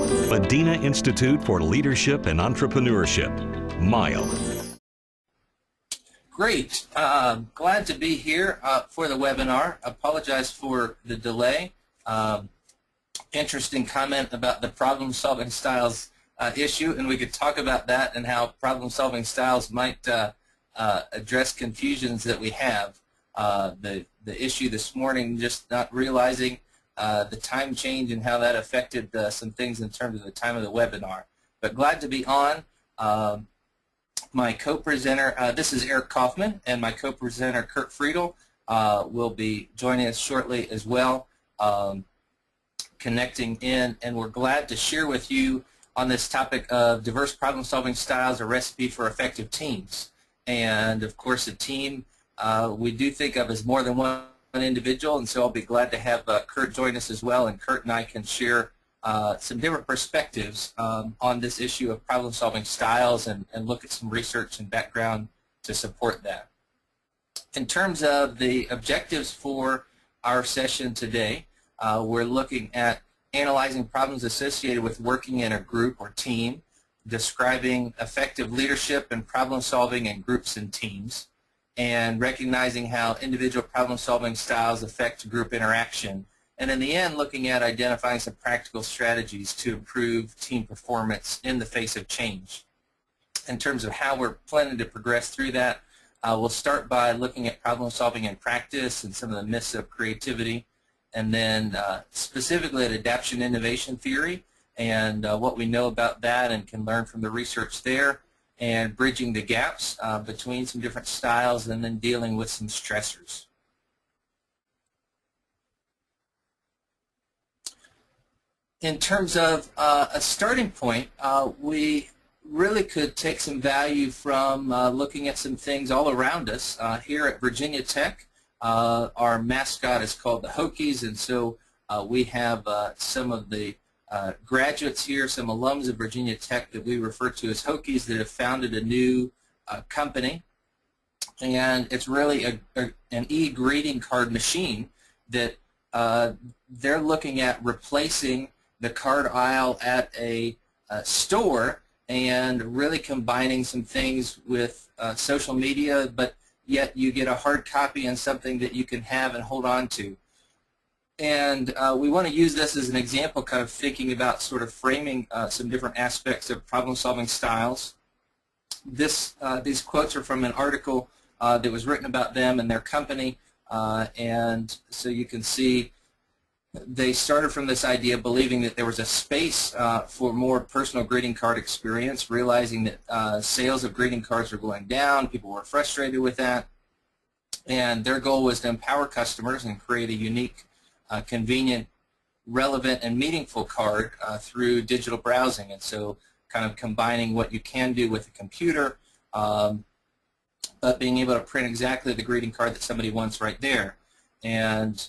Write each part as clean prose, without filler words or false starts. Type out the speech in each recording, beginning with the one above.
Madinah Institute for Leadership and Entrepreneurship, MILE. Great. Glad to be here for the webinar. Apologize for the delay. Interesting comment about the problem-solving styles issue, and we could talk about that and how problem-solving styles might address confusions that we have. The issue this morning, just not realizing the time change and how that affected some things in terms of the time of the webinar. But glad to be on. My co-presenter, this is Eric Kaufman, and my co-presenter Curt Friedel will be joining us shortly as well, connecting in, and we're glad to share with you on this topic of diverse problem-solving styles, a recipe for effective teams. And of course, a team we do think of as more than one individual, and so I'll be glad to have Curt join us as well, and Curt and I can share some different perspectives on this issue of problem-solving styles and look at some research and background to support that. In terms of the objectives for our session today, we're looking at analyzing problems associated with working in a group or team, describing effective leadership and problem-solving in groups and teams, and recognizing how individual problem-solving styles affect group interaction, and in the end, looking at identifying some practical strategies to improve team performance in the face of change. In terms of how we're planning to progress through that, we'll start by looking at problem-solving in practice and some of the myths of creativity, and then specifically at adaptation innovation theory and what we know about that and can learn from the research there, and bridging the gaps between some different styles, and then dealing with some stressors. In terms of a starting point, we really could take some value from looking at some things all around us. Here at Virginia Tech, our mascot is called the Hokies, and so we have some of the graduates here, some alums of Virginia Tech that we refer to as Hokies that have founded a new company, and it's really an e-greeting card machine that they're looking at replacing the card aisle at a store and really combining some things with social media, but yet you get a hard copy and something that you can have and hold on to. And we want to use this as an example, kind of thinking about sort of framing some different aspects of problem-solving styles. These quotes are from an article that was written about them and their company, and so you can see they started from this idea believing that there was a space for more personal greeting card experience, realizing that sales of greeting cards were going down, people were frustrated with that, and their goal was to empower customers and create a unique, convenient, relevant, and meaningful card through digital browsing. And so kind of combining what you can do with a computer, but being able to print exactly the greeting card that somebody wants right there. And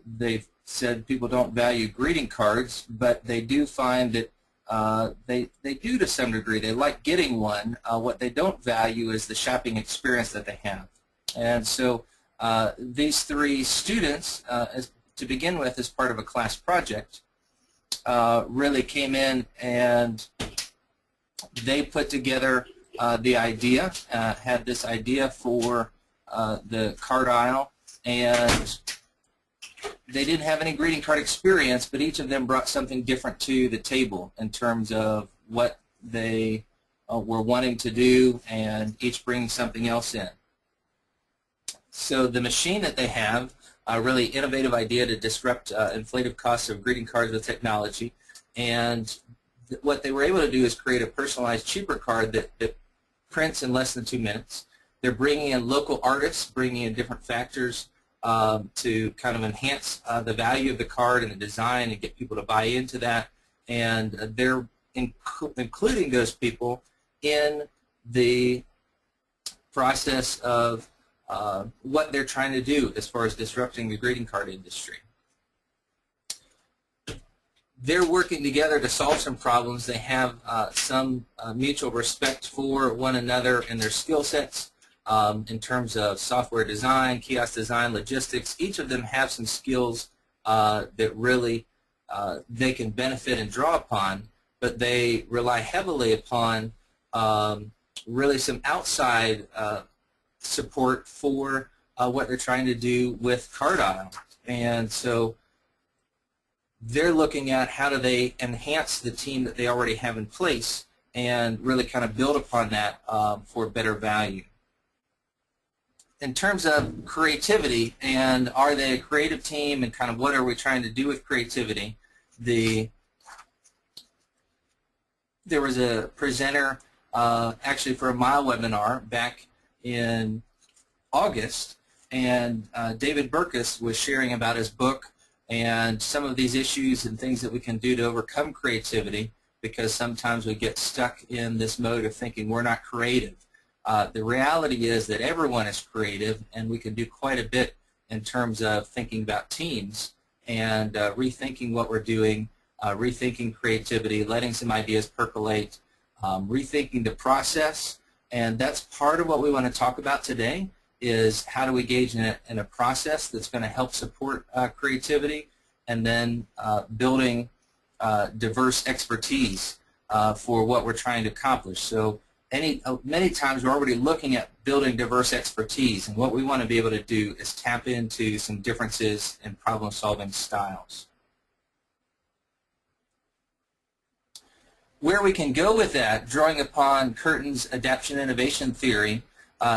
they've said people don't value greeting cards, but they do find that they do to some degree. They like getting one. What they don't value is the shopping experience that they have. And so these three students, to begin with, as part of a class project, really came in and they put together the idea, had this idea for the card aisle, and they didn't have any greeting card experience, but each of them brought something different to the table in terms of what they were wanting to do, and each bringing something else in. So the machine that they have, a really innovative idea to disrupt inflated costs of greeting cards with technology, and what they were able to do is create a personalized, cheaper card that prints in less than 2 minutes. They're bringing in local artists, bringing in different factors to kind of enhance the value of the card and the design and get people to buy into that, and they're including those people in the process of what they're trying to do as far as disrupting the greeting card industry. They're working together to solve some problems. They have some mutual respect for one another and their skill sets. In terms of software design, kiosk design, logistics, each of them have some skills that really they can benefit and draw upon, but they rely heavily upon really some outside support for what they're trying to do with Cartile. And so they're looking at how do they enhance the team that they already have in place and really kind of build upon that for better value. In terms of creativity and are they a creative team and kind of what are we trying to do with creativity, there was a presenter actually for a MILE webinar back in August, and David Burkus was sharing about his book and some of these issues and things that we can do to overcome creativity, because sometimes we get stuck in this mode of thinking we're not creative. The reality is that everyone is creative, and we can do quite a bit in terms of thinking about teams and rethinking what we're doing, rethinking creativity, letting some ideas percolate, rethinking the process. And that's part of what we want to talk about today, is how do we engage in a process that's going to help support creativity, and then building diverse expertise for what we're trying to accomplish. So many times we're already looking at building diverse expertise, and what we want to be able to do is tap into some differences in problem-solving styles. Where we can go with that, drawing upon Curtin's adaptation innovation theory,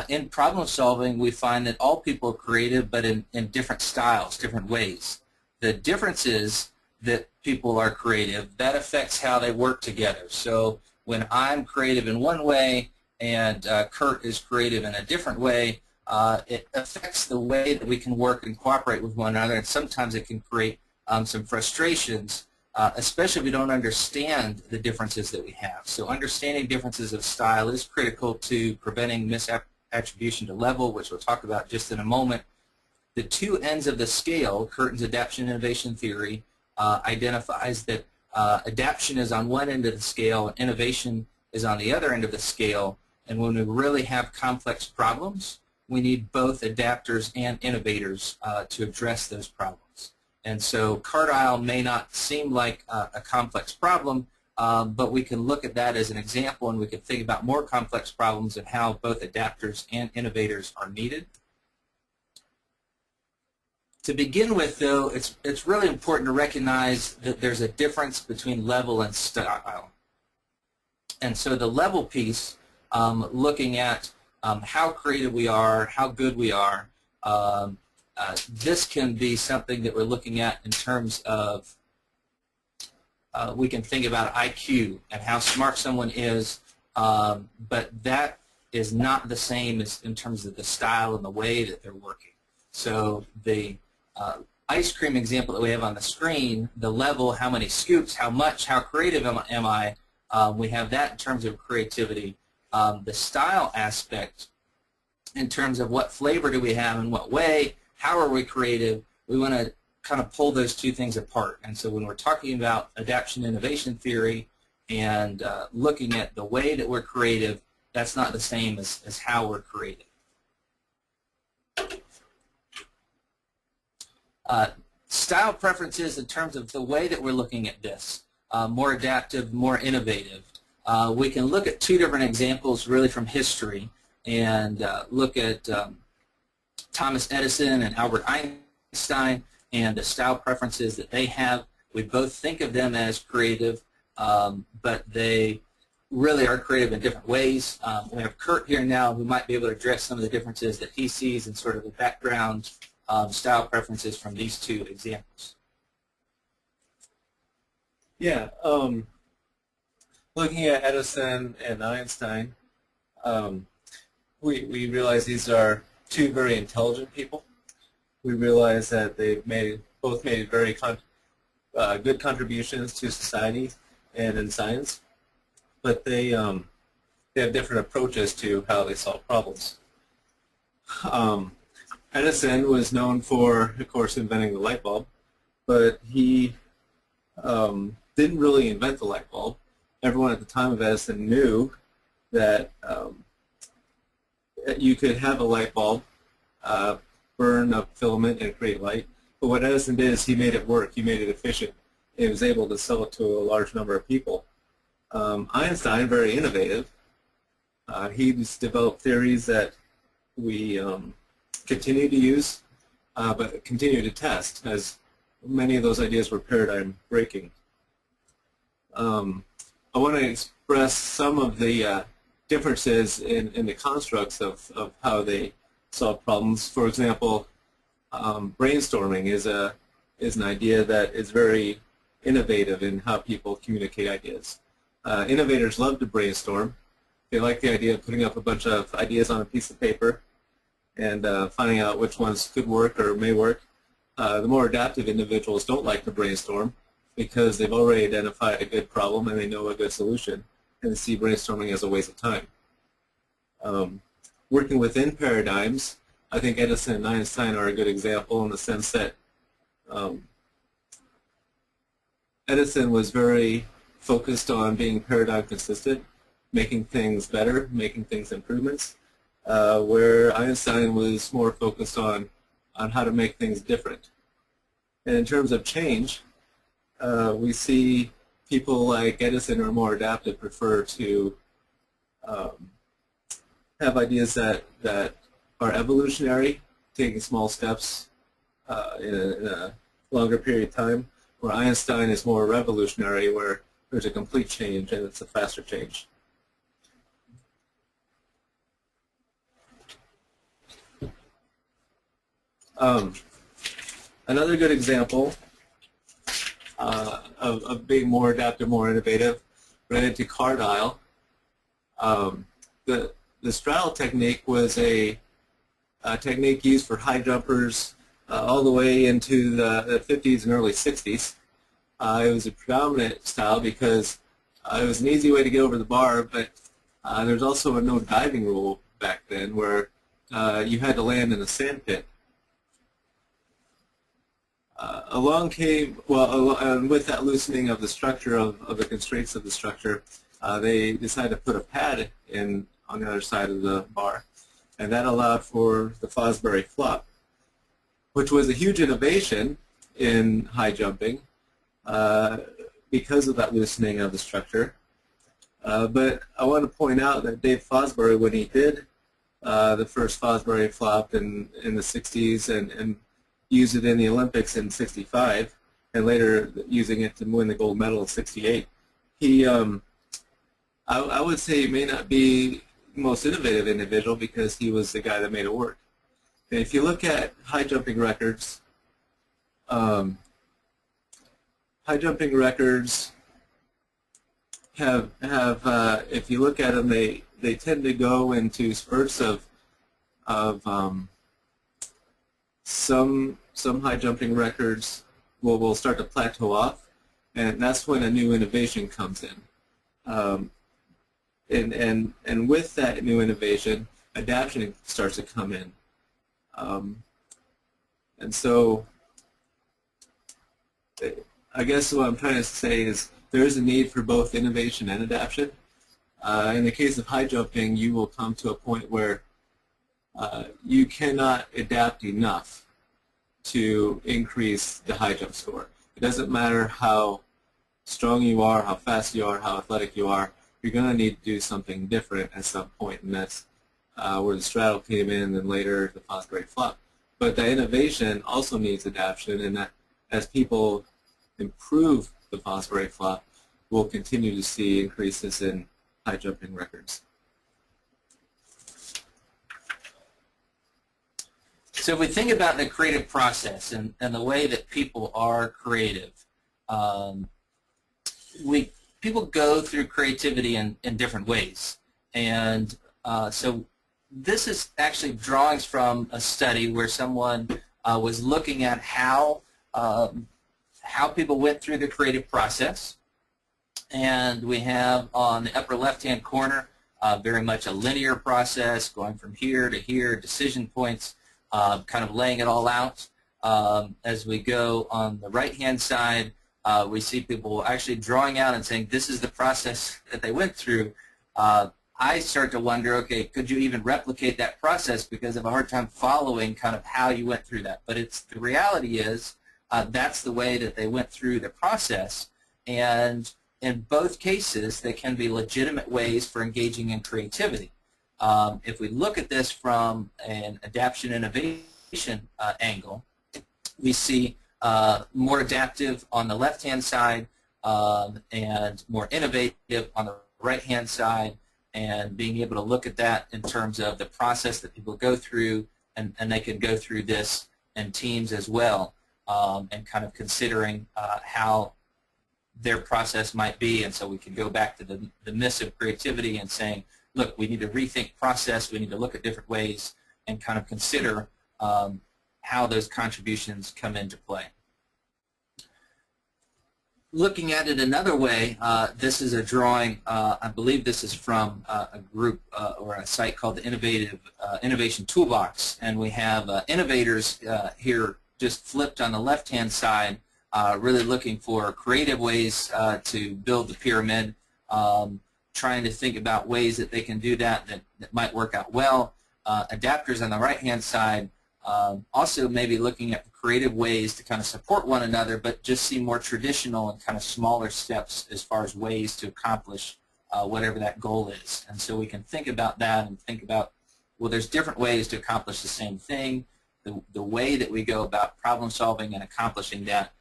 in problem solving we find that all people are creative, but in different styles, different ways. The difference is that people are creative, that affects how they work together. So when I'm creative in one way and Curt is creative in a different way, it affects the way that we can work and cooperate with one another, and sometimes it can create some frustrations, especially if we don't understand the differences that we have. So understanding differences of style is critical to preventing misattribution to level, which we'll talk about just in a moment. The two ends of the scale, Curtin's adaptation innovation theory, identifies that adaptation is on one end of the scale and innovation is on the other end of the scale. And when we really have complex problems, we need both adapters and innovators to address those problems. And so Cartile may not seem like a complex problem, but we can look at that as an example, and we can think about more complex problems and how both adapters and innovators are needed. To begin with, though, it's really important to recognize that there's a difference between level and style. And so the level piece, looking at how creative we are, how good we are, this can be something that we're looking at in terms of we can think about IQ and how smart someone is, but that is not the same as in terms of the style and the way that they're working. So the ice cream example that we have on the screen, the level, how many scoops, how much, how creative am I, we have that in terms of creativity. The style aspect, in terms of what flavor do we have in what way, how are we creative, we want to kind of pull those two things apart. And so when we're talking about adaptation innovation theory and looking at the way that we're creative, that's not the same as how we're creative. Style preferences in terms of the way that we're looking at this, more adaptive, more innovative. We can look at two different examples really from history and look at Thomas Edison and Albert Einstein and the style preferences that they have. We both think of them as creative, but they really are creative in different ways. We have Curt here now who might be able to address some of the differences that he sees and sort of the background style preferences from these two examples. Yeah, looking at Edison and Einstein, we realize these are two very intelligent people. We realize that they've both made very good contributions to society and in science, but they have different approaches to how they solve problems. Edison was known for, of course, inventing the light bulb, but he didn't really invent the light bulb. Everyone at the time of Edison knew that you could have a light bulb, burn a filament and create light, but what Edison did is he made it work, he made it efficient, he was able to sell it to a large number of people. Einstein, very innovative. He's developed theories that we continue to use, but continue to test, as many of those ideas were paradigm breaking. I want to express some of the differences in the constructs of how they solve problems. For example, brainstorming is an idea that is very innovative in how people communicate ideas. Innovators love to brainstorm. They like the idea of putting up a bunch of ideas on a piece of paper and finding out which ones could work or may work. The more adaptive individuals don't like to brainstorm because they've already identified a good problem and they know a good solution, and they see brainstorming as a waste of time. Working within paradigms, I think Edison and Einstein are a good example in the sense that Edison was very focused on being paradigm consistent, making things better, making things improvements, where Einstein was more focused on how to make things different. And in terms of change, we see people like Edison are more adaptive, prefer to have ideas that are evolutionary, taking small steps in a longer period of time, where Einstein is more revolutionary, where there's a complete change and it's a faster change. Another good example of being more adaptive, more innovative, related to Carlyle. The straddle technique was a technique used for high jumpers all the way into the 50s and early 60s. It was a predominant style because it was an easy way to get over the bar, but there's also a no diving rule back then where you had to land in a sand pit. Along came, and with that loosening of the structure of the constraints of the structure, they decided to put a pad in on the other side of the bar, and that allowed for the Fosbury flop, which was a huge innovation in high jumping because of that loosening of the structure. But I want to point out that Dave Fosbury, when he did the first Fosbury flop in the 60s and used it in the Olympics in 65, and later using it to win the gold medal in 68, he, I would say he may not be the most innovative individual because he was the guy that made it work. And if you look at high jumping records, have if you look at them, they tend to go into spurts of some high jumping records will start to plateau off, and that's when a new innovation comes in. And with that new innovation, adaptation starts to come in. And so I guess what I'm trying to say is there is a need for both innovation and adaptation. In the case of high jumping, you will come to a point where you cannot adapt enough to increase the high jump score. It doesn't matter how strong you are, how fast you are, how athletic you are, you're going to need to do something different at some point, and that's where the straddle came in and later the Fosbury flop. But the innovation also needs adaptation, and that as people improve the Fosbury flop, we'll continue to see increases in high jumping records. So if we think about the creative process and the way that people are creative, people go through creativity in different ways. And so this is actually drawings from a study where someone was looking at how people went through the creative process. And we have on the upper left-hand corner very much a linear process going from here to here, decision points, kind of laying it all out. As we go on the right-hand side, we see people actually drawing out and saying this is the process that they went through. I start to wonder, okay, could you even replicate that process, because I have a hard time following kind of how you went through that. But the reality is that's the way that they went through the process. And in both cases, they can be legitimate ways for engaging in creativity. If we look at this from an adaptation innovation angle, we see more adaptive on the left-hand side and more innovative on the right-hand side, and being able to look at that in terms of the process that people go through, and they can go through this in teams as well, and kind of considering how their process might be. And so we can go back to the myths of creativity and saying, look, we need to rethink process, we need to look at different ways and kind of consider how those contributions come into play. Looking at it another way, this is a drawing, I believe this is from a group or a site called the Innovation Toolbox, and we have innovators here just flipped on the left-hand side, really looking for creative ways to build the pyramid, trying to think about ways that they can do that might work out well. Adapters on the right-hand side, also maybe looking at creative ways to kind of support one another, but just seem more traditional and kind of smaller steps as far as ways to accomplish whatever that goal is. And so we can think about that and think about, well, there's different ways to accomplish the same thing. The way that we go about problem solving and accomplishing that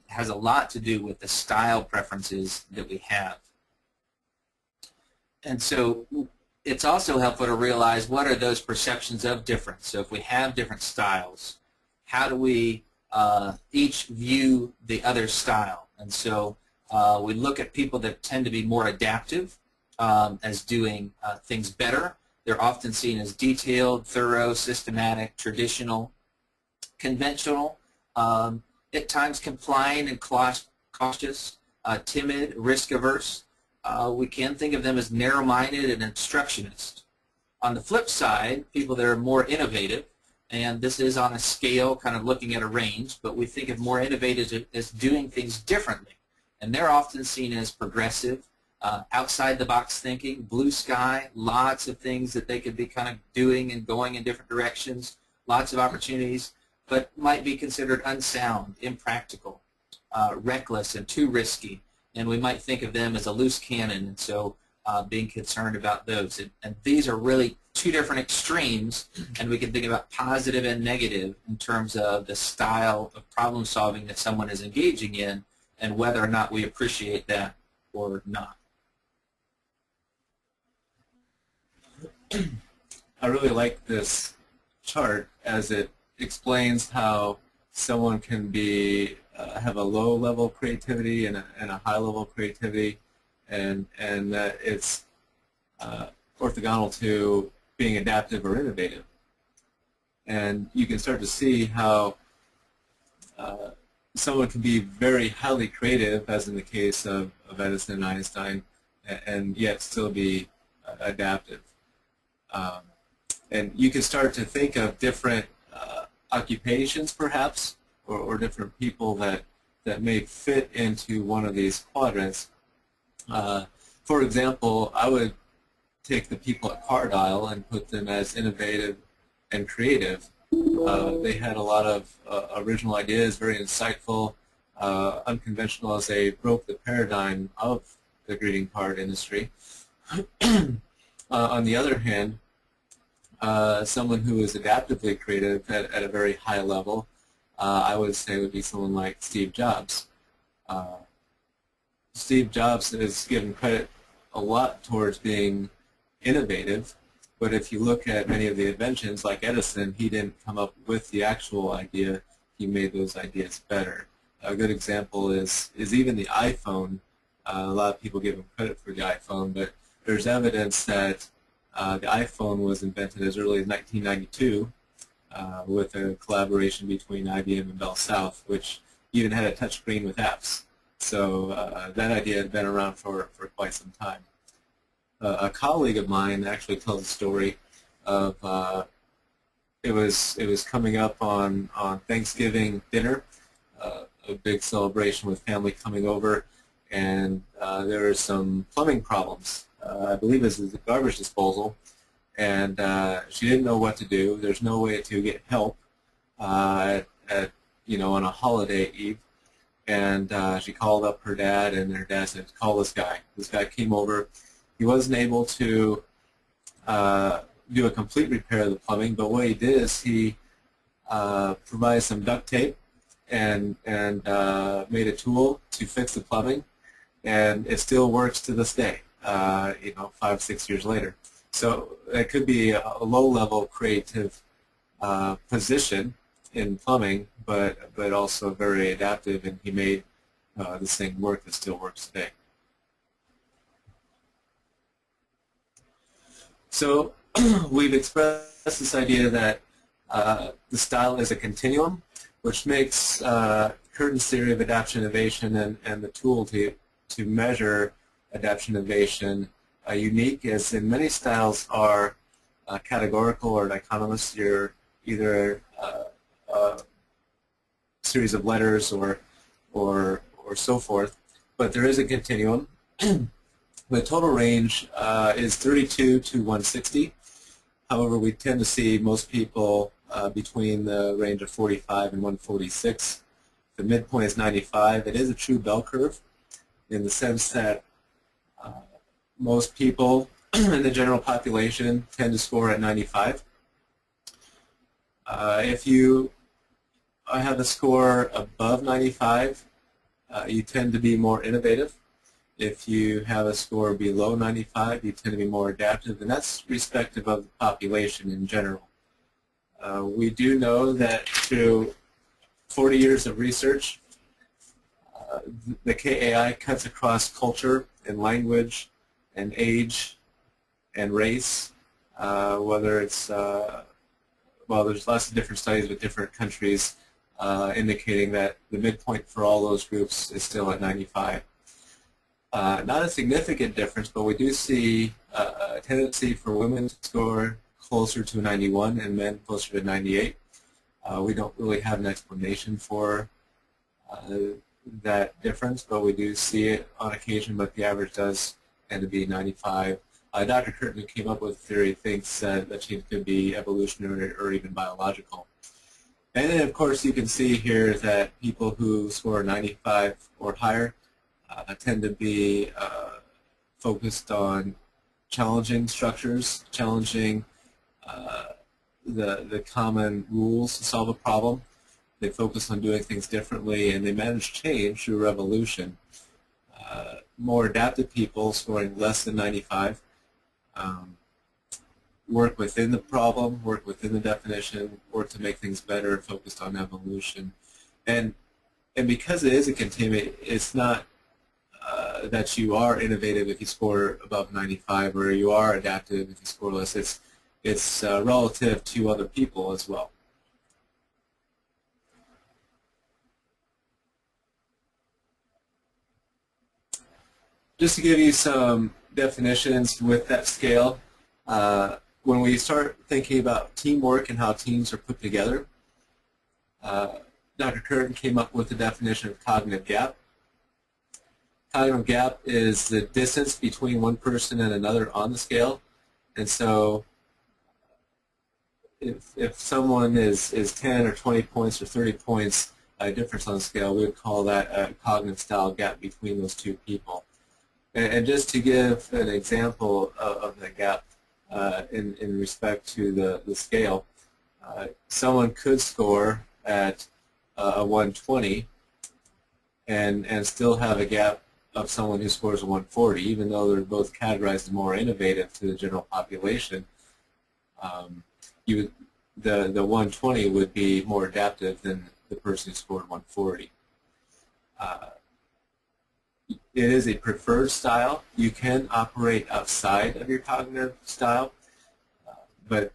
has a lot to do with the style preferences that we have. And so it's also helpful to realize what are those perceptions of difference. So if we have different styles, how do we each view the other style? And so we look at people that tend to be more adaptive as doing things better. They're often seen as detailed, thorough, systematic, traditional, conventional, at times compliant and cautious, timid, risk-averse. We can think of them as narrow-minded and instructionist. On the flip side, people that are more innovative, and this is on a scale kind of looking at a range, but we think of more innovative as doing things differently. And they're often seen as progressive, outside-the-box thinking, blue sky, lots of things that they could be kind of doing and going in different directions, lots of opportunities, but might be considered unsound, impractical, reckless, and too risky. And we might think of them as a loose cannon, and so being concerned about those. And these are really two different extremes, and we can think about positive and negative in terms of the style of problem solving that someone is engaging in and whether or not we appreciate that or not. I really like this chart as it explains how someone can be have a low level of creativity and a high level of creativity, and that it's orthogonal to being adaptive or innovative. And you can start to see how someone can be very highly creative, as in the case of Edison and Einstein, and yet still be adaptive. And you can start to think of different occupations, perhaps, or different people that may fit into one of these quadrants. For example, I would take the people at Cardile and put them as innovative and creative. They had a lot of original ideas, very insightful, unconventional, as they broke the paradigm of the greeting card industry. On the other hand, someone who is adaptively creative at a very high level, I would say would be someone like Steve Jobs. Steve Jobs is given credit a lot towards being innovative, but if you look at many of the inventions, like Edison, he didn't come up with the actual idea, he made those ideas better. A good example is even the iPhone. A lot of people give him credit for the iPhone, but there's evidence that the iPhone was invented as early as 1992 with a collaboration between IBM and Bell South, which even had a touchscreen with apps. So that idea had been around for quite some time. A colleague of mine actually tells a story of it was coming up on Thanksgiving dinner, a big celebration with family coming over, and there were some plumbing problems. I believe this is a garbage disposal, and she didn't know what to do. There's no way to get help at on a holiday eve, and she called up her dad, and her dad said, "Call this guy." This guy came over. He wasn't able to do a complete repair of the plumbing, but what he did is he provided some duct tape and made a tool to fix the plumbing, and it still works to this day. 5, 6 years later. So it could be a low-level creative position in plumbing, but also very adaptive, and he made this thing work that still works today. So we've expressed this idea that the style is a continuum, which makes Curtin's theory of adaptation innovation and the tool to measure adaptation innovation unique, as in many styles are categorical or dichotomous. You're either a series of letters or so forth, but there is a continuum. The total range is 32 to 160. However, we tend to see most people between the range of 45 and 146. The midpoint is 95. It is a true bell curve in the sense that most people in the general population tend to score at 95. If you have a score above 95, you tend to be more innovative. If you have a score below 95, you tend to be more adaptive, and that's respective of the population in general. We do know that through 40 years of research, the KAI cuts across culture and language and age and race, whether it's, well, there's lots of different studies with different countries indicating that the midpoint for all those groups is still at 95. Not a significant difference, but we do see a tendency for women to score closer to 91 and men closer to 98. We don't really have an explanation for that difference, but we do see it on occasion, but the average does tend to be 95. Dr. Curtin, who came up with the theory, thinks that change could be evolutionary or even biological. And then, of course, you can see here that people who score 95 or higher tend to be focused on challenging structures, challenging the common rules to solve a problem. They focus on doing things differently, and they manage change through revolution. More adaptive people scoring less than 95 work within the problem, work within the definition, work to make things better, focused on evolution. And because it is a continuum, it's not that you are innovative if you score above 95, or you are adaptive if you score less. It's relative to other people as well. Just to give you some definitions with that scale, when we start thinking about teamwork and how teams are put together, Dr. Curtin came up with the definition of cognitive gap. Cognitive gap is the distance between one person and another on the scale. And so if someone is 10 or 20 points or 30 points difference on the scale, we would call that a cognitive style gap between those two people. And just to give an example of the gap in respect to the scale, someone could score at a 120 and still have a gap of someone who scores a 140, even though they're both categorized as more innovative to the general population. The 120 would be more adaptive than the person who scored 140. It is a preferred style. You can operate outside of your cognitive style, but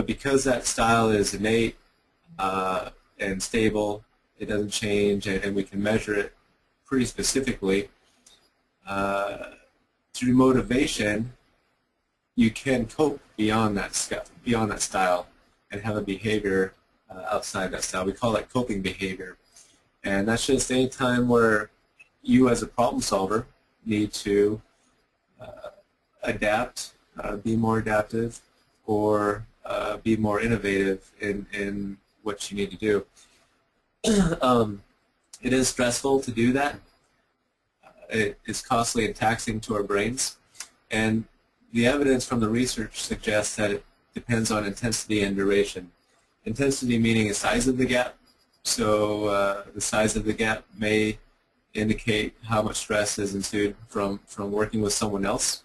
because that style is innate and stable, it doesn't change, and we can measure it pretty specifically. Through motivation, you can cope beyond that style and have a behavior outside that style. We call that coping behavior, and that's just any time where you as a problem solver need to adapt, be more adaptive, or be more innovative in what you need to do. It is stressful to do that. It is costly and taxing to our brains. And the evidence from the research suggests that it depends on intensity and duration. Intensity meaning the size of the gap. So the size of the gap may indicate how much stress is ensued from working with someone else.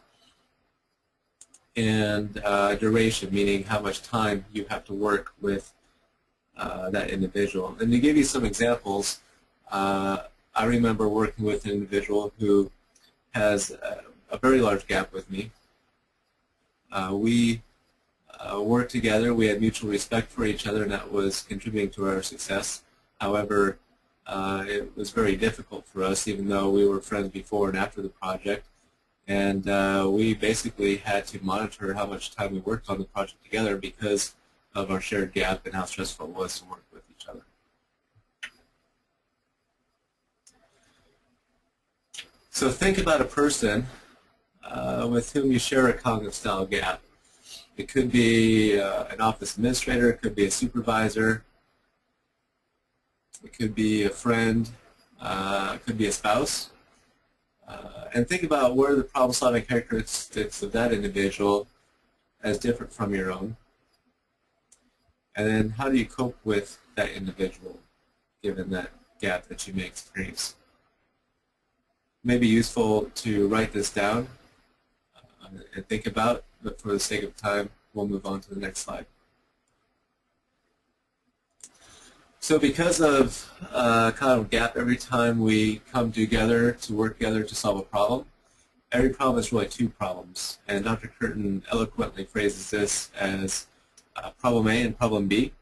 And duration, meaning how much time you have to work with that individual. And to give you some examples, I remember working with an individual who has a very large gap with me. We worked together, we had mutual respect for each other, and that was contributing to our success. However, it was very difficult for us, even though we were friends before and after the project. And we basically had to monitor how much time we worked on the project together because of our shared gap and how stressful it was to work with each other. So think about a person with whom you share a cognitive style gap. It could be an office administrator, it could be a supervisor, it could be a friend, it could be a spouse. And think about what are the problem-solving characteristics of that individual as different from your own. And then how do you cope with that individual given that gap that you may experience? It may be useful to write this down and think about, but for the sake of time, we'll move on to the next slide. So because of kind of gap, every time we come together to work together to solve a problem, every problem is really two problems. And Dr. Curtin eloquently phrases this as problem A and problem B.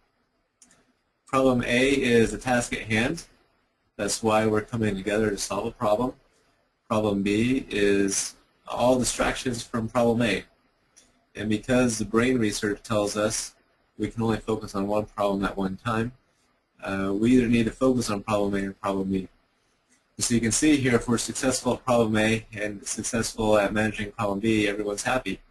Problem A is the task at hand. That's why we're coming together to solve a problem. Problem B is all distractions from problem A. And because the brain research tells us we can only focus on one problem at one time, we either need to focus on problem A or problem B. So you can see here, if we're successful at problem A and successful at managing problem B, everyone's happy.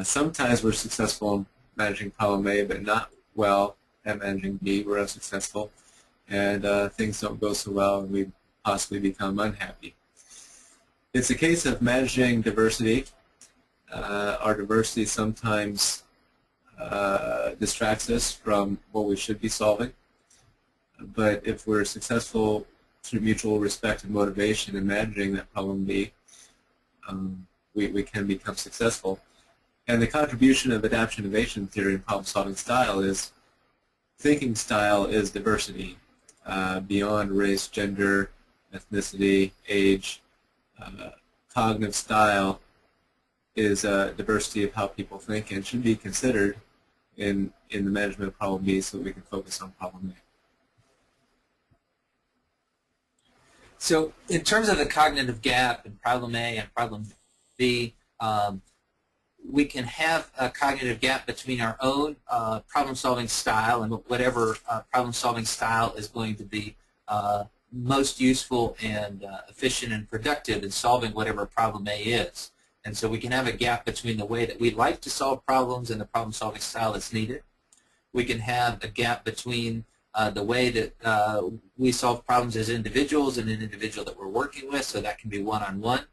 Sometimes we're successful in managing problem A, but not well at managing B. We're unsuccessful, and things don't go so well, and we possibly become unhappy. It's a case of managing diversity. Our diversity sometimes distracts us from what we should be solving. But if we're successful through mutual respect and motivation in managing that problem B, we can become successful. And the contribution of adaptation innovation theory and problem-solving style is thinking style is diversity beyond race, gender, ethnicity, age. Cognitive style is diversity of how people think and should be considered in the management of problem B so that we can focus on problem A. So in terms of the cognitive gap in problem A and problem B, we can have a cognitive gap between our own problem-solving style and whatever problem-solving style is going to be most useful and efficient and productive in solving whatever problem A is. And so we can have a gap between the way that we like to solve problems and the problem-solving style that's needed. We can have a gap between the way that we solve problems as individuals and an individual that we're working with, so that can be one-on-one.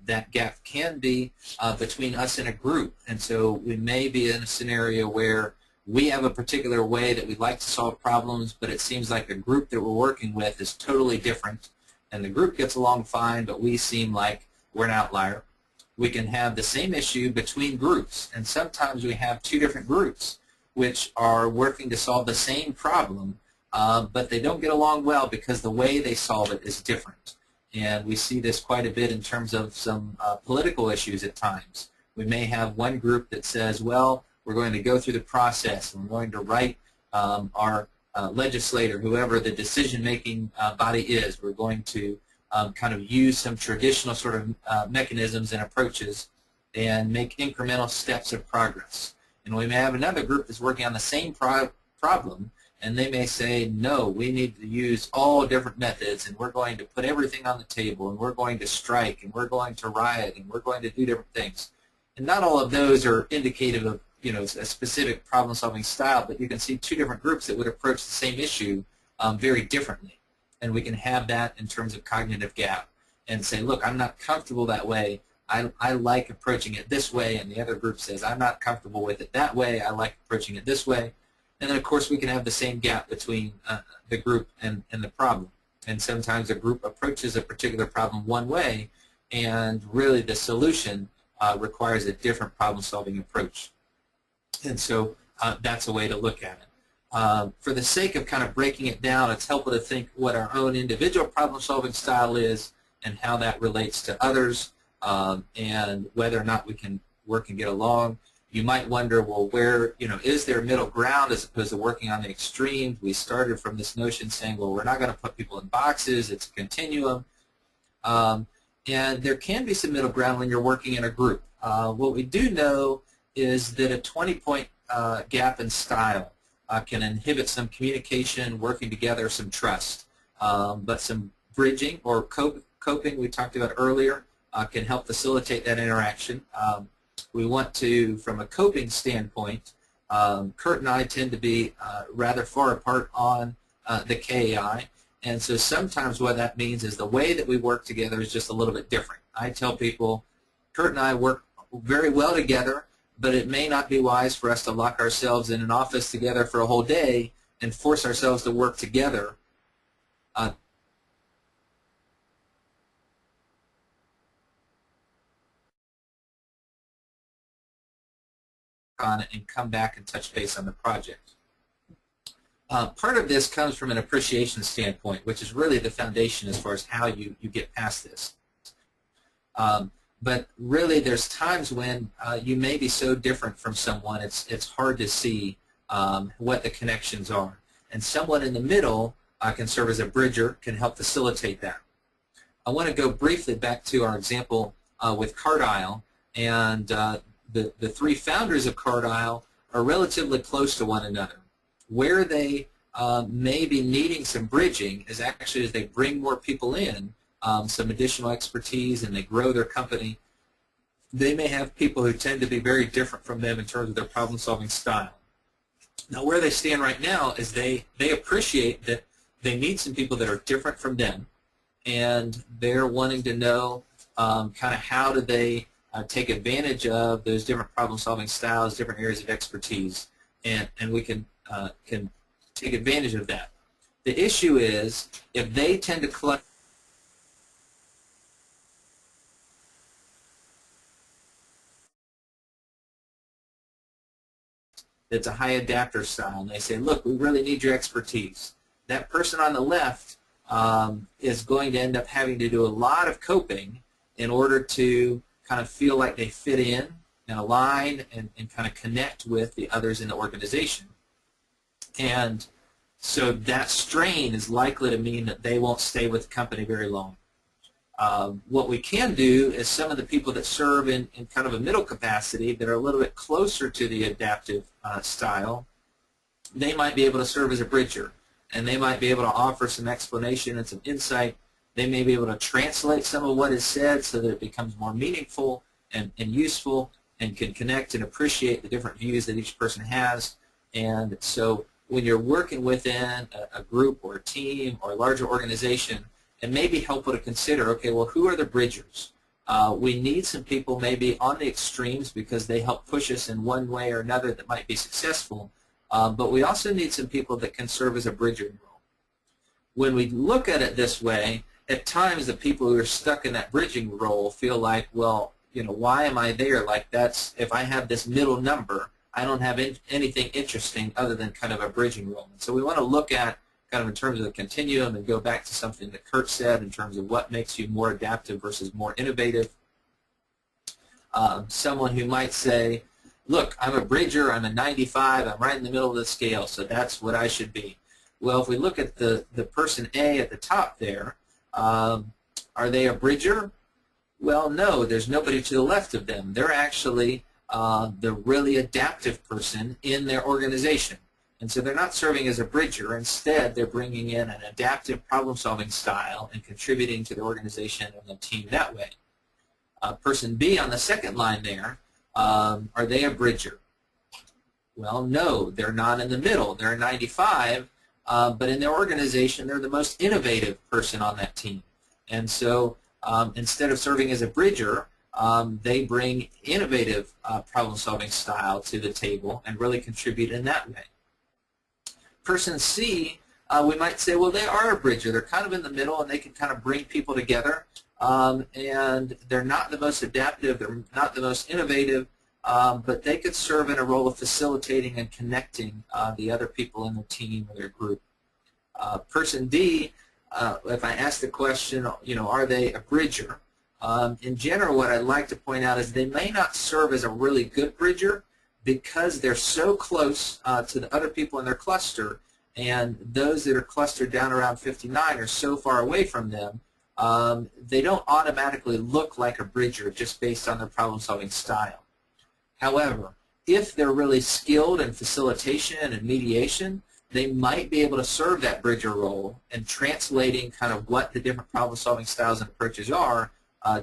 That gap can be between us and a group. And so we may be in a scenario where we have a particular way that we like to solve problems, but it seems like the group that we're working with is totally different. And the group gets along fine, but we seem like we're an outlier. We can have the same issue between groups, and sometimes we have two different groups which are working to solve the same problem, but they don't get along well because the way they solve it is different. And we see this quite a bit in terms of some political issues at times. We may have one group that says, well, we're going to go through the process, and we're going to write our legislator, whoever the decision-making body is, we're going to kind of use some traditional sort of mechanisms and approaches and make incremental steps of progress. And we may have another group that's working on the same problem, and they may say, no, we need to use all different methods, and we're going to put everything on the table, and we're going to strike, and we're going to riot, and we're going to do different things. And not all of those are indicative a specific problem-solving style, but you can see two different groups that would approach the same issue very differently. And we can have that in terms of cognitive gap and say, look, I'm not comfortable that way. I like approaching it this way, and the other group says, I'm not comfortable with it that way. I like approaching it this way. And then, of course, we can have the same gap between the group and the problem. And sometimes a group approaches a particular problem one way, and really the solution requires a different problem-solving approach. And so that's a way to look at it. For the sake of kind of breaking it down, it's helpful to think what our own individual problem-solving style is and how that relates to others, and whether or not we can work and get along. You might wonder, well, where, is there a middle ground as opposed to working on the extremes? We started from this notion saying, well, we're not going to put people in boxes. It's a continuum. And there can be some middle ground when you're working in a group. What we do know is that a 20-point gap in style can inhibit some communication, working together, some trust. But some bridging or coping we talked about earlier can help facilitate that interaction. We want to, from a coping standpoint, Curt and I tend to be rather far apart on the KAI, and so sometimes what that means is the way that we work together is just a little bit different. I tell people, Curt and I work very well together, but it may not be wise for us to lock ourselves in an office together for a whole day and force ourselves to work together. On it and come back and touch base on the project. Part of this comes from an appreciation standpoint, which is really the foundation as far as how you get past this. But really there's times when you may be so different from someone it's hard to see what the connections are. And someone in the middle can serve as a bridger, can help facilitate that. I want to go briefly back to our example with Cartile, and the three founders of Cartile are relatively close to one another. Where they may be needing some bridging is actually as they bring more people in, some additional expertise, and they grow their company, they may have people who tend to be very different from them in terms of their problem-solving style. Now where they stand right now is they appreciate that they need some people that are different from them, and they're wanting to know kind of how do they take advantage of those different problem-solving styles, different areas of expertise, and we can take advantage of that. The issue is if they tend to collect it's a high adapter style, and they say, look, we really need your expertise. That person on the left is going to end up having to do a lot of coping in order to kind of feel like they fit in and align and kind of connect with the others in the organization. And so that strain is likely to mean that they won't stay with the company very long. What we can do is some of the people that serve in kind of a middle capacity that are a little bit closer to the adaptive style, they might be able to serve as a bridger, and they might be able to offer some explanation and some insight. They may be able to translate some of what is said so that it becomes more meaningful and useful and can connect and appreciate the different views that each person has. And so when you're working within a group or a team or a larger organization, it may be helpful to consider, okay, well, who are the bridgers? We need some people maybe on the extremes because they help push us in one way or another that might be successful, but we also need some people that can serve as a bridging role. When we look at it this way, at times the people who are stuck in that bridging role feel like, well, why am I there? Like if I have this middle number, I don't have anything interesting other than kind of a bridging role. And so we want to look at kind of in terms of the continuum and go back to something that Curt said in terms of what makes you more adaptive versus more innovative. Someone who might say, look, I'm a bridger, I'm a 95, I'm right in the middle of the scale, so that's what I should be. Well, if we look at the person A at the top there, are they a bridger? Well, no, there's nobody to the left of them. They're actually the really adaptive person in their organization. And so they're not serving as a bridger. Instead, they're bringing in an adaptive problem-solving style and contributing to the organization and the team that way. Person B on the second line there, are they a bridger? Well, no, they're not in the middle. They're a 95, but in their organization, they're the most innovative person on that team. And so instead of serving as a bridger, they bring innovative problem-solving style to the table and really contribute in that way. Person C, we might say, well, they are a bridger. They're kind of in the middle, and they can kind of bring people together. And they're not the most adaptive. They're not the most innovative, but they could serve in a role of facilitating and connecting the other people in the team or their group. Person D, if I ask the question, are they a bridger? In general, what I'd like to point out is they may not serve as a really good bridger because they're so close to the other people in their cluster, and those that are clustered down around 59 are so far away from them, they don't automatically look like a bridger just based on their problem-solving style. However, if they're really skilled in facilitation and mediation, they might be able to serve that bridger role in translating kind of what the different problem-solving styles and approaches are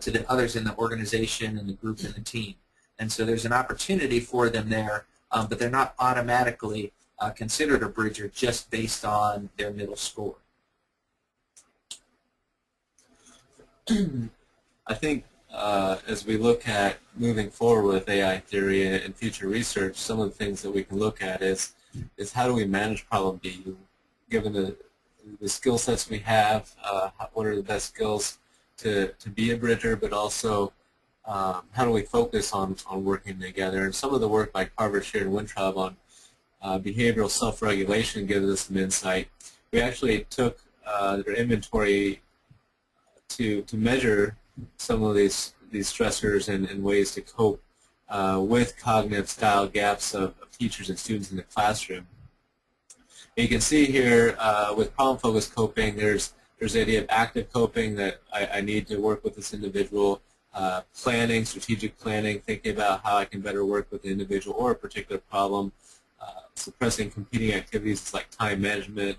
to the others in the organization and the group and the team. And so there's an opportunity for them there, but they're not automatically considered a bridger just based on their middle score. I think as we look at moving forward with AI theory and future research, some of the things that we can look at is how do we manage problem B, given the skill sets we have, what are the best skills to be a bridger, but also how do we focus on working together. And some of the work by Carver, Sheard, and Wintraub on behavioral self-regulation gives us some insight. We actually took their inventory to measure some of these stressors and ways to cope with cognitive style gaps of teachers and students in the classroom. And you can see here with problem-focused coping, there's the idea of active coping, that I need to work with this individual, planning, strategic planning, thinking about how I can better work with the individual or a particular problem, suppressing competing activities like time management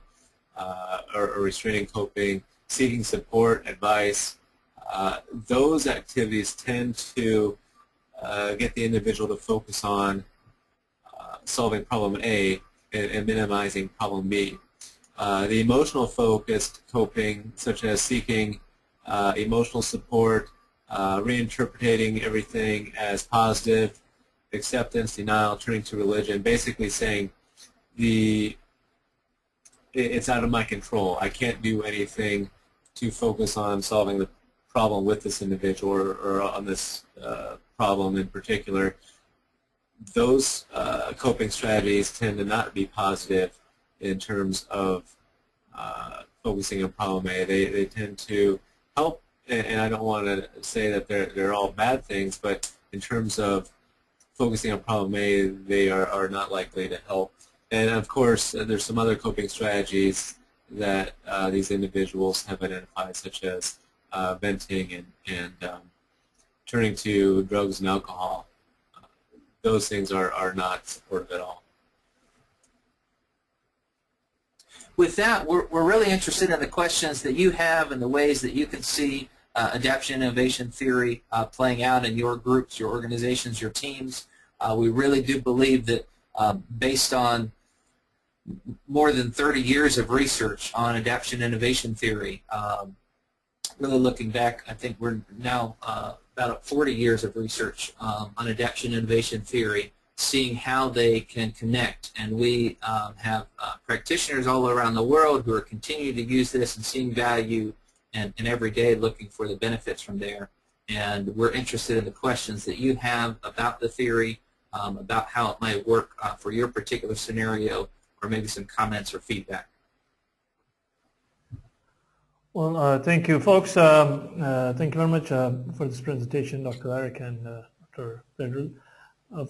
or restraining coping, seeking support, advice. Those activities tend to get the individual to focus on solving problem A and minimizing problem B. The emotional focused coping, such as seeking emotional support, reinterpreting everything as positive, acceptance, denial, turning to religion, basically saying it's out of my control. I can't do anything to focus on solving the problem with this individual or on this problem in particular. Those coping strategies tend to not be positive in terms of focusing on problem A. They tend to help, and I don't want to say that they're all bad things, but in terms of focusing on problem A, they are not likely to help. And of course, there's some other coping strategies that these individuals have identified, such as venting and turning to drugs and alcohol. Those things are not supportive at all. With that, we're really interested in the questions that you have and the ways that you can see adaptation innovation theory playing out in your groups, your organizations, your teams. We really do believe that based on more than 30 years of research on adaptation innovation theory, really looking back, I think we're now about 40 years of research on adaptation innovation theory, seeing how they can connect. And we have practitioners all around the world who are continuing to use this and seeing value and every day looking for the benefits from there. And we're interested in the questions that you have about the theory, about how it might work for your particular scenario, or maybe some comments or feedback. Well, thank you, folks. Thank you very much for this presentation, Dr. Eric and Dr. Friedel.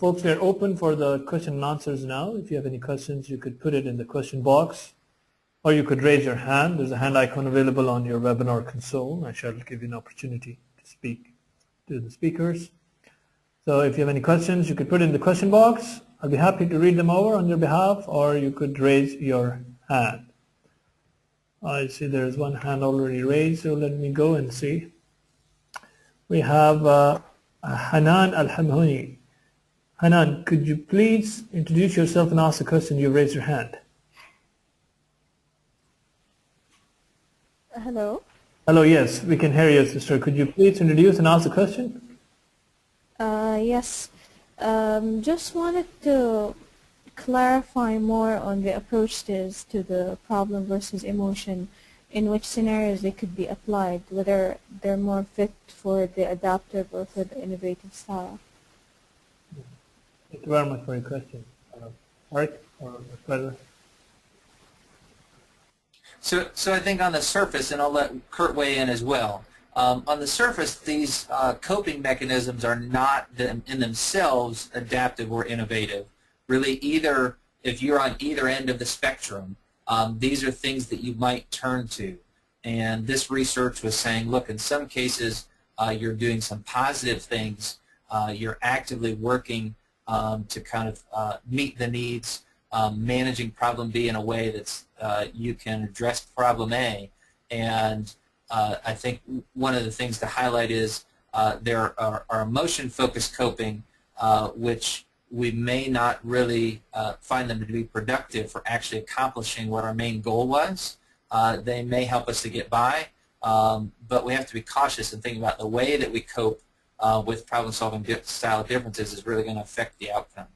Folks, we are open for the question and answers now. If you have any questions, you could put it in the question box, or you could raise your hand. There's a hand icon available on your webinar console. I shall give you an opportunity to speak to the speakers. So if you have any questions, you could put it in the question box. I'll be happy to read them over on your behalf, or you could raise your hand. I see there's one hand already raised, so let me go and see. We have Hanan Al-Hamhouni. Hanan, could you please introduce yourself and ask the question? You've raised your hand. Hello. Hello, yes, we can hear you, sister. Could you please introduce and ask the question? Yes. Just wanted to clarify more on the approaches to the problem versus emotion, in which scenarios they could be applied, whether they're more fit for the adaptive or for the innovative style. Thank you very much for your question. Art or Friedel? So I think on the surface, and I'll let Curt weigh in as well, on the surface, these coping mechanisms are not in themselves adaptive or innovative. Really, either if you're on either end of the spectrum, these are things that you might turn to. And this research was saying, look, in some cases, you're doing some positive things. You're actively working to kind of meet the needs, managing problem B in a way that's you can address problem A. And I think one of the things to highlight is there are emotion-focused coping, which we may not really find them to be productive for actually accomplishing what our main goal was. They may help us to get by, but we have to be cautious and think about the way that we cope with problem-solving style differences is really going to affect the outcome.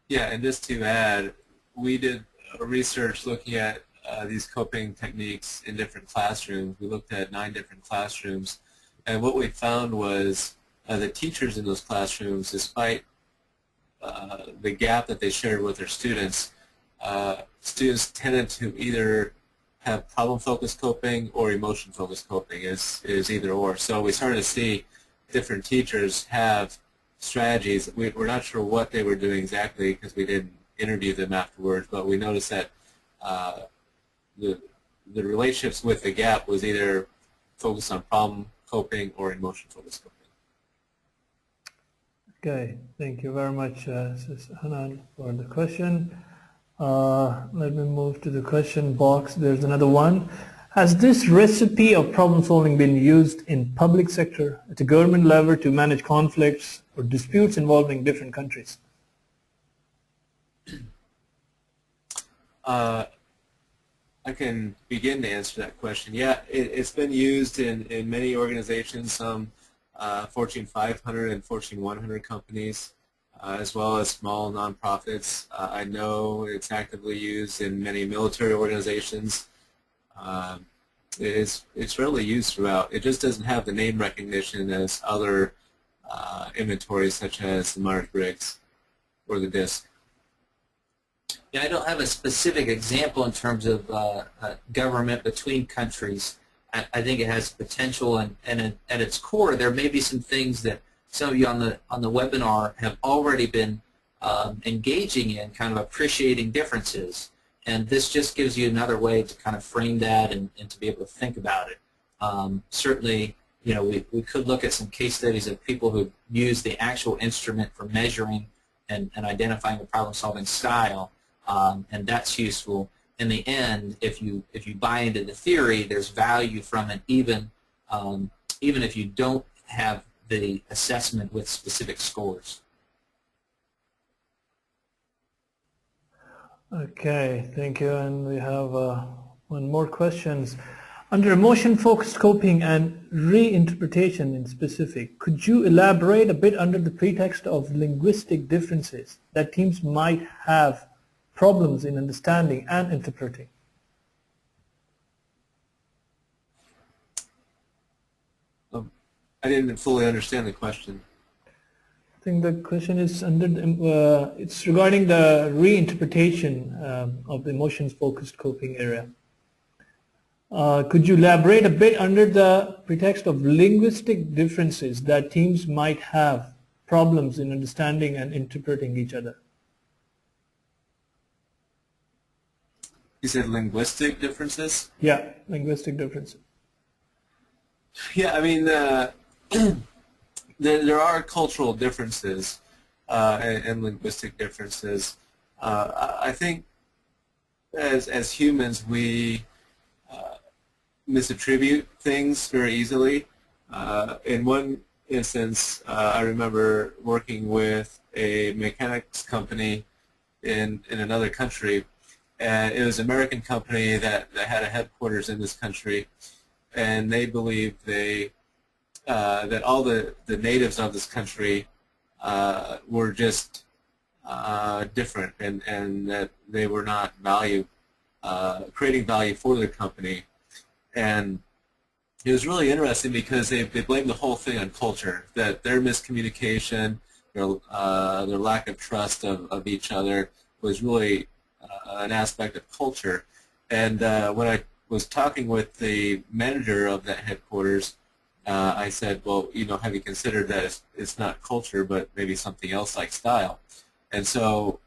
Yeah, and just to add, we did research looking at these coping techniques in different classrooms. We looked at 9 different classrooms, and what we found was the teachers in those classrooms, despite the gap that they shared with their students, students tended to either have problem-focused coping or emotion-focused coping, is either or. So we started to see different teachers have strategies. We're not sure what they were doing exactly because we didn't interview them afterwards, but we noticed that the relationships with the gap was either focused on problem coping or emotion focused coping. Okay, thank you very much, Sis Hanan, for the question. Let me move to the question box. There's another one. Has this recipe of problem solving been used in public sector at the government level to manage conflicts or disputes involving different countries? I can begin to answer that question. Yeah, it's been used in many organizations, some Fortune 500 and Fortune 100 companies, as well as small nonprofits. I know it's actively used in many military organizations. It's rarely used throughout. It just doesn't have the name recognition as other inventories such as the Myers-Briggs or the DISC. Yeah, I don't have a specific example in terms of government between countries. I think it has potential, and at its core, there may be some things that some of you on the webinar have already been engaging in, kind of appreciating differences. And this just gives you another way to kind of frame that and to be able to think about it. Certainly, you know, we could look at some case studies of people who use the actual instrument for measuring and identifying the problem-solving style. And that's useful. In the end, if you buy into the theory, there's value from it, even if you don't have the assessment with specific scores. Okay, thank you. And we have one more question. Under emotion-focused coping and reinterpretation in specific, could you elaborate a bit under the pretext of linguistic differences that teams might have problems in understanding and interpreting? I didn't fully understand the question. I think the question is under it's regarding the reinterpretation of the emotions-focused coping area. Could you elaborate a bit under the pretext of linguistic differences that teams might have problems in understanding and interpreting each other? You said linguistic differences? Yeah, linguistic differences. Yeah, I mean, there are cultural differences and linguistic differences. I think as humans, we misattribute things very easily. And one instance, I remember working with a mechanics company in another country, and it was an American company that had a headquarters in this country, and they believed that all the natives of this country were just different, and that they were not creating value for their company. And it was really interesting because they blamed the whole thing on culture, that their miscommunication, their lack of trust of each other was really an aspect of culture. And when I was talking with the manager of that headquarters, I said, well, have you considered that it's not culture, but maybe something else like style? And so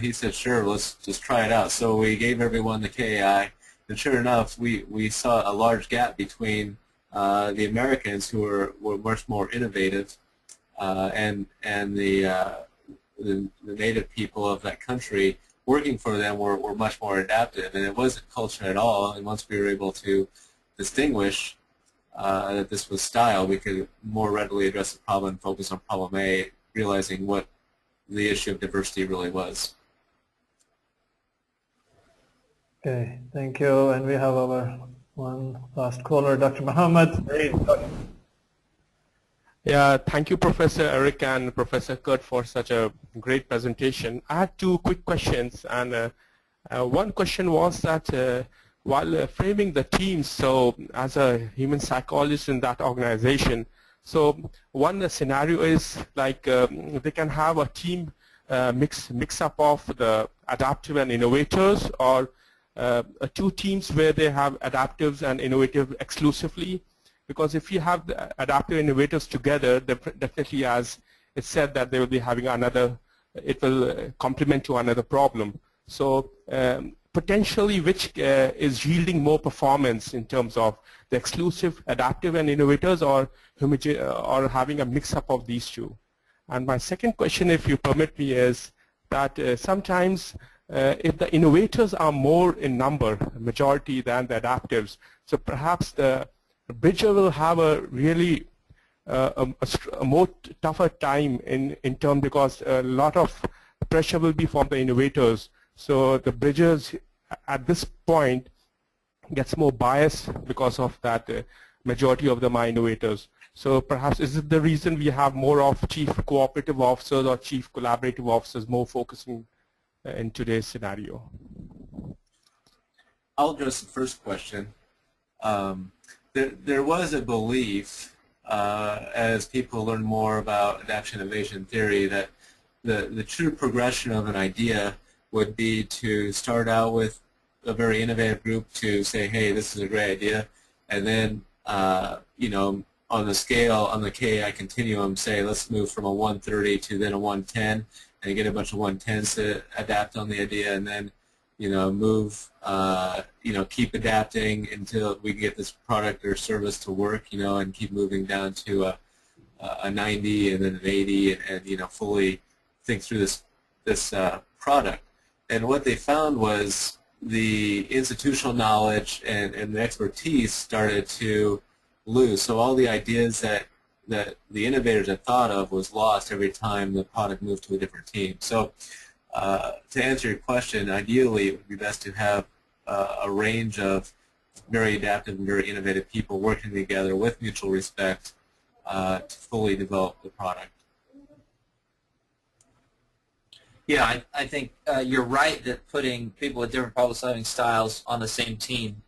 he said, sure, let's just try it out. So we gave everyone the KAI, and sure enough, we saw a large gap between the Americans, who were much more innovative, and the native people of that country working for them were much more adaptive, and it wasn't culture at all. And once we were able to distinguish that this was style, we could more readily address the problem and focus on problem A, realizing what the issue of diversity really was. Okay, thank you. And we have our one last caller, Dr. Muhammad. Yeah, thank you, Professor Eric and Professor Curt, for such a great presentation. I had two quick questions, and one question was that while framing the teams, so as a human psychologist in that organization, so one scenario is like they can have a team mix up of the adaptive and innovators, or two teams where they have adaptives and innovative exclusively. Because if you have the adaptive innovators together, definitely, as it said, that they will be having another, it will complement to another problem. So potentially, which is yielding more performance in terms of the exclusive adaptive and innovators, or having a mix-up of these two? And my second question, if you permit me, is that sometimes if the innovators are more in number, majority, than the adaptives, so perhaps the bridger will have a really a more tougher time in term, because a lot of pressure will be from the innovators. So the bridgers at this point gets more biased because of that majority of them are innovators. So perhaps is it the reason we have more of chief cooperative officers or chief collaborative officers more focusing in today's scenario? I'll address the first question. There was a belief, as people learn more about adaptation innovation theory, that the true progression of an idea would be to start out with a very innovative group to say, hey, this is a great idea, and then on the scale, on the KI continuum, say, let's move from a 130 to then a 110, and get a bunch of 110s to adapt on the idea, and then move, keep adapting until we get this product or service to work, and keep moving down to a 90 and then an 80, and fully think through this product. And what they found was the institutional knowledge and the expertise started to lose. So all the ideas that the innovators had thought of was lost every time the product moved to a different team. So to answer your question, ideally it would be best to have a range of very adaptive and very innovative people working together with mutual respect to fully develop the product. Yeah, I think you're right that putting people with different problem-solving styles on the same team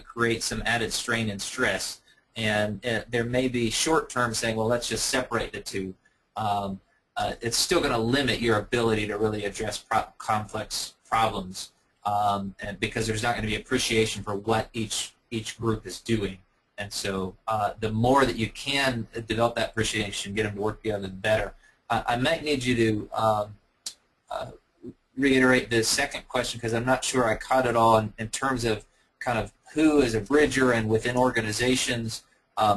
creates some added strain and stress. And there may be short-term saying, well, let's just separate the two. It's still going to limit your ability to really address complex problems, and because there's not going to be appreciation for what each group is doing. And so the more that you can develop that appreciation, get them to work together, the better. I might need you to reiterate the second question, because I'm not sure I caught it all in terms of kind of who is a bridger and within organizations,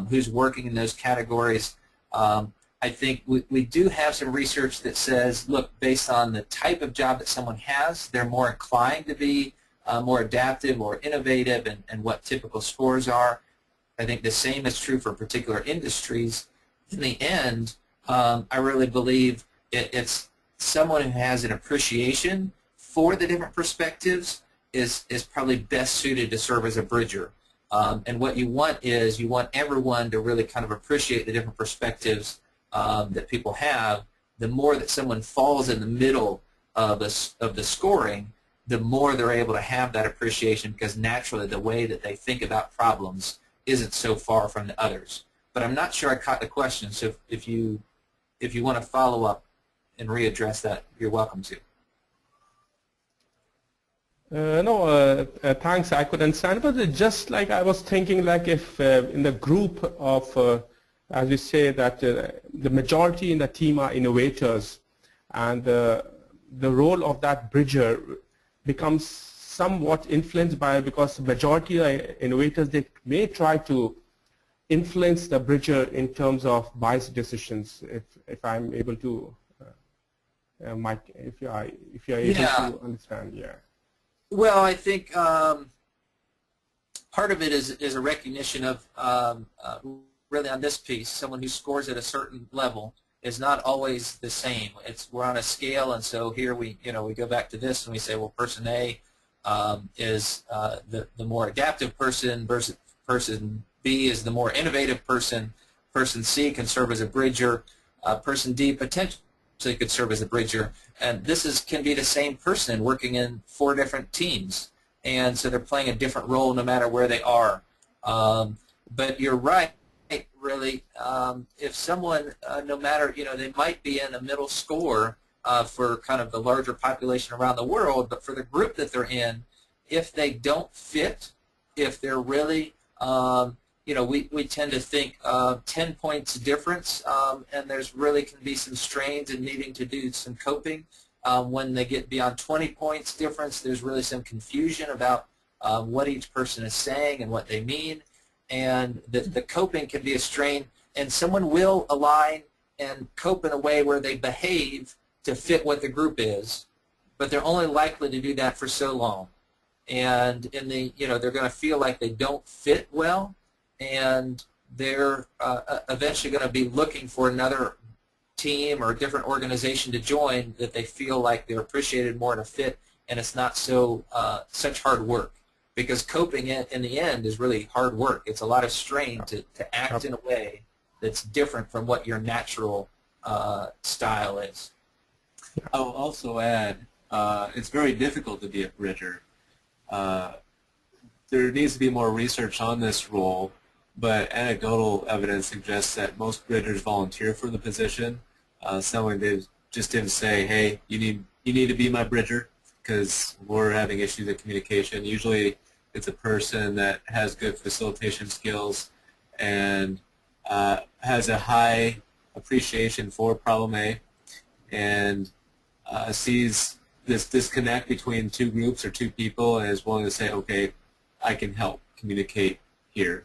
who's working in those categories. I think we do have some research that says, look, based on the type of job that someone has, they're more inclined to be more adaptive or innovative, and what typical scores are. I think the same is true for particular industries. in the end, I really believe it's someone who has an appreciation for the different perspectives is probably best suited to serve as a bridger. And what you want is you want everyone to really kind of appreciate the different perspectives that people have. The more that someone falls in the middle of the scoring, the more they're able to have that appreciation, because naturally the way that they think about problems isn't so far from the others. But I'm not sure I caught the question, so if you want to follow up and readdress that, you're welcome to. No, thanks. I could understand, but just like I was thinking, like if in the group of, as we say, that the majority in the team are innovators, and the role of that bridger becomes somewhat influenced by, because the majority of innovators, they may try to influence the bridger in terms of biased decisions. If I'm able to, Mike, if you are able to understand, yeah. Well, I think part of it is a recognition of really on this piece, someone who scores at a certain level is not always the same. We're on a scale, and so here we go back to this and we say, well, person A is the more adaptive person versus person B is the more innovative person. Person C can serve as a bridger. Person D potentially could serve as a bridger. And this can be the same person working in 4 different teams. And so they're playing a different role no matter where they are. But you're right, really. If someone, no matter, they might be in a middle score for kind of the larger population around the world, but for the group that they're in, if they don't fit, if they're really, we tend to think 10 points difference, and there's really can be some strains in needing to do some coping. When they get beyond 20 points difference, there's really some confusion about what each person is saying and what they mean, and the coping can be a strain, and someone will align and cope in a way where they behave to fit what the group is, but they're only likely to do that for so long. And they're going to feel like they don't fit well, and they're eventually going to be looking for another team or a different organization to join that they feel like they're appreciated more in a fit, and it's not so such hard work, because coping in the end is really hard work. It's a lot of strain to act in a way that's different from what your natural style is. I'll also add, it's very difficult to be a bridger. There needs to be more research on this role, but anecdotal evidence suggests that most bridgers volunteer for the position. Someone just didn't say, hey, you need to be my bridger because we're having issues with communication. Usually it's a person that has good facilitation skills and has a high appreciation for problem A, and sees this disconnect between 2 groups or 2 people and is willing to say, okay, I can help communicate here.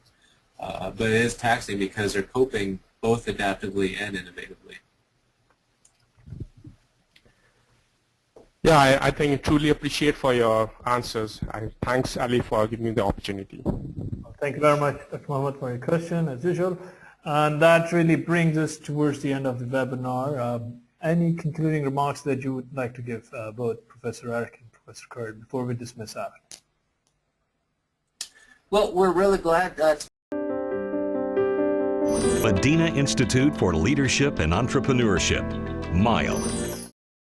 But it is taxing because they're coping both adaptively and innovatively. Yeah, I think I truly appreciate for your answers. Thanks, Ali, for giving me the opportunity. Thank you very much, Dr. Mohammed, for your question, as usual. And that really brings us towards the end of the webinar. Any concluding remarks that you would like to give both Professor Eric and Professor Curt before we dismiss out? Well, we're really glad that Madinah Institute for Leadership and Entrepreneurship, MILE.